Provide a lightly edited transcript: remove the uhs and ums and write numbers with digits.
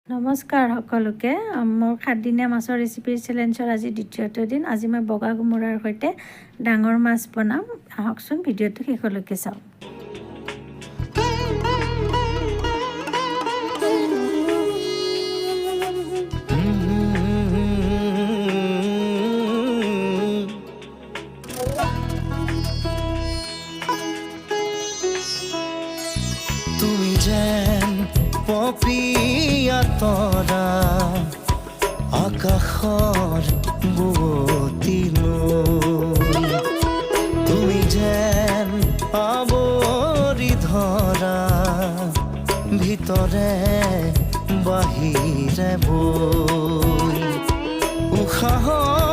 নমস্কাৰ সকলোকে মোৰ 7 দিনীয়া মাছৰ ৰেচিপিৰ চেলেঞ্জৰ আজি দ্বিতীয়টো দিন আজি মই বগা কোমোৰাৰ সৈতে ডাঙৰ মাছ বনাম আহকচোন ভিডিঅ'টো শেষলৈকে চাওক তুমি যেন পপিয়া তৰা আকাশৰ বুৱতী নৈ তুমি যেন আৱৰি ধৰা ভিতৰে বাহিৰে বৈ উশাহৰ